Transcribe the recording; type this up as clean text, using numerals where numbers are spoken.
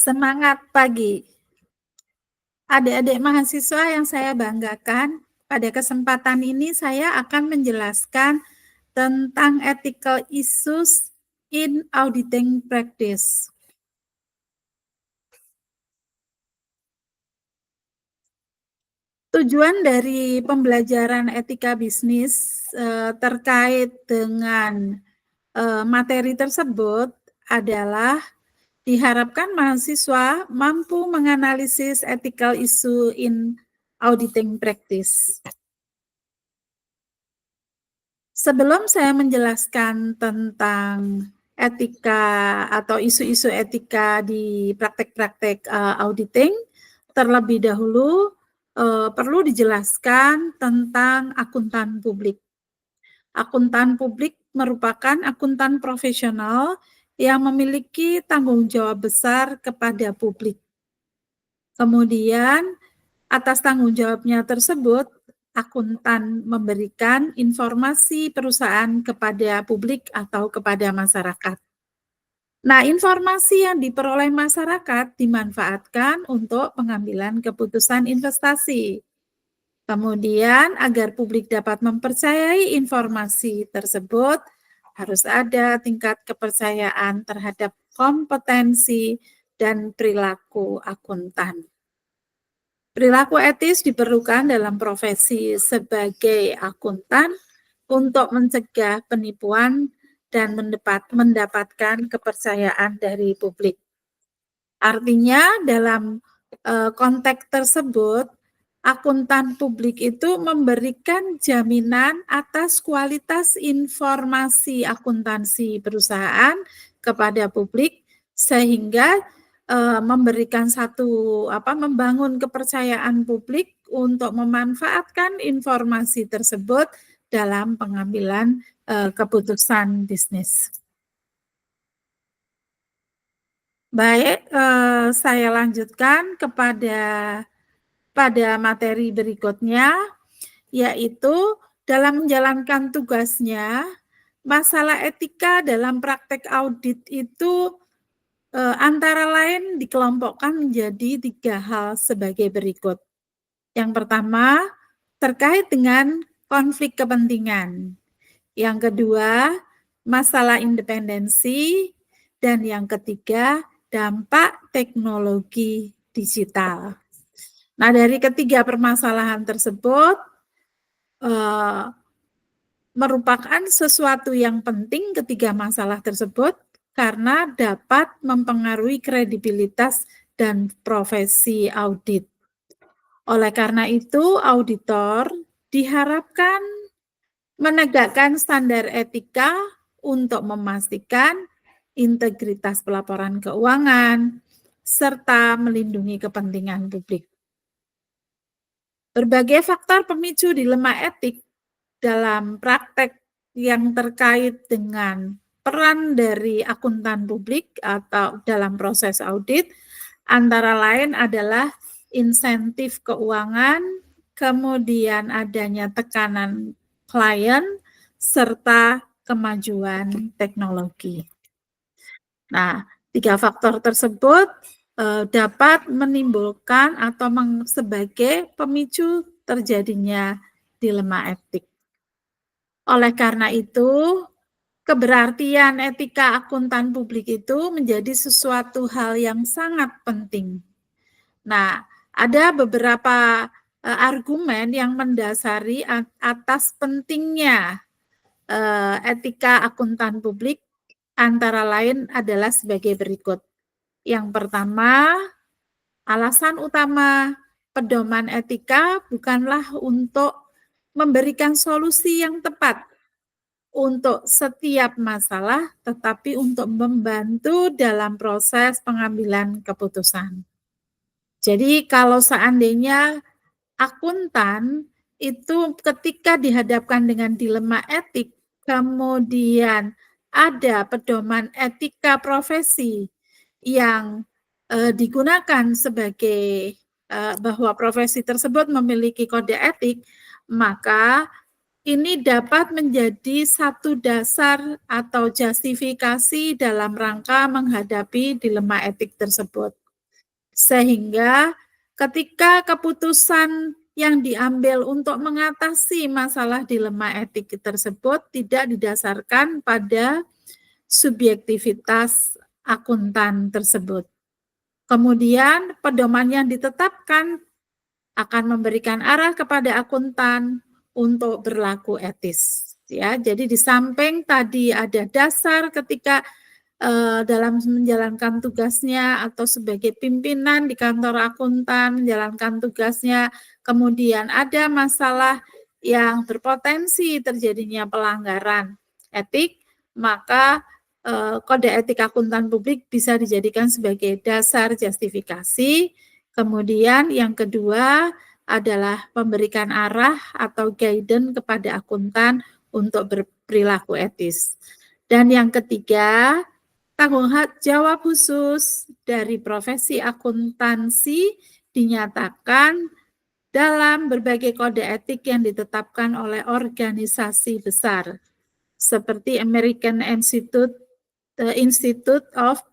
Semangat pagi. Adik-adik mahasiswa yang saya banggakan, pada kesempatan ini saya akan menjelaskan tentang ethical issues in auditing practice. Tujuan dari pembelajaran etika bisnis terkait dengan materi tersebut adalah diharapkan mahasiswa mampu menganalisis ethical issue in auditing practice. Sebelum saya menjelaskan tentang etika atau isu-isu etika di praktek-praktek auditing, terlebih dahulu perlu dijelaskan tentang akuntan publik. Akuntan publik merupakan akuntan profesional yang memiliki tanggung jawab besar kepada publik. Kemudian, atas tanggung jawabnya tersebut, akuntan memberikan informasi perusahaan kepada publik atau kepada masyarakat. Nah, informasi yang diperoleh masyarakat dimanfaatkan untuk pengambilan keputusan investasi. Kemudian, agar publik dapat mempercayai informasi tersebut, harus ada tingkat kepercayaan terhadap kompetensi dan perilaku akuntan. Perilaku etis diperlukan dalam profesi sebagai akuntan untuk mencegah penipuan dan mendapatkan kepercayaan dari publik. Artinya dalam konteks tersebut, akuntan publik itu memberikan jaminan atas kualitas informasi akuntansi perusahaan kepada publik sehingga memberikan membangun kepercayaan publik untuk memanfaatkan informasi tersebut dalam pengambilan keputusan bisnis. Baik, saya lanjutkan pada materi berikutnya, yaitu dalam menjalankan tugasnya, masalah etika dalam praktek audit itu antara lain dikelompokkan menjadi 3 hal sebagai berikut. Yang pertama, terkait dengan konflik kepentingan. Yang kedua, masalah independensi. Dan yang ketiga, dampak teknologi digital. Nah, dari ketiga permasalahan tersebut merupakan sesuatu yang penting ketiga masalah tersebut karena dapat mempengaruhi kredibilitas dan profesi audit. Oleh karena itu, auditor diharapkan menegakkan standar etika untuk memastikan integritas pelaporan keuangan, serta melindungi kepentingan publik. Berbagai faktor pemicu dilema etik dalam praktek yang terkait dengan peran dari akuntan publik atau dalam proses audit, antara lain adalah insentif keuangan, kemudian adanya tekanan klien, serta kemajuan teknologi. Nah, 3 faktor tersebut dapat menimbulkan atau sebagai pemicu terjadinya dilema etik. Oleh karena itu, keberartian etika akuntan publik itu menjadi sesuatu hal yang sangat penting. Nah, ada beberapa argumen yang mendasari atas pentingnya etika akuntan publik, antara lain adalah sebagai berikut. Yang pertama, alasan utama pedoman etika bukanlah untuk memberikan solusi yang tepat untuk setiap masalah, tetapi untuk membantu dalam proses pengambilan keputusan. Jadi kalau seandainya akuntan itu ketika dihadapkan dengan dilema etik, kemudian ada pedoman etika profesi yang digunakan sebagai bahwa profesi tersebut memiliki kode etik, maka ini dapat menjadi satu dasar atau justifikasi dalam rangka menghadapi dilema etik tersebut. Sehingga ketika keputusan yang diambil untuk mengatasi masalah dilema etik tersebut tidak didasarkan pada subjektivitas akuntan tersebut. Kemudian pedoman yang ditetapkan akan memberikan arah kepada akuntan untuk berlaku etis. Ya, jadi di samping tadi ada dasar ketika dalam menjalankan tugasnya atau sebagai pimpinan di kantor akuntan menjalankan tugasnya, kemudian ada masalah yang berpotensi terjadinya pelanggaran etik, maka kode etik akuntan publik bisa dijadikan sebagai dasar justifikasi. Kemudian yang kedua adalah memberikan arah atau guidance kepada akuntan untuk berperilaku etis. Dan yang ketiga, tanggung jawab khusus dari profesi akuntansi dinyatakan dalam berbagai kode etik yang ditetapkan oleh organisasi besar seperti American Institute of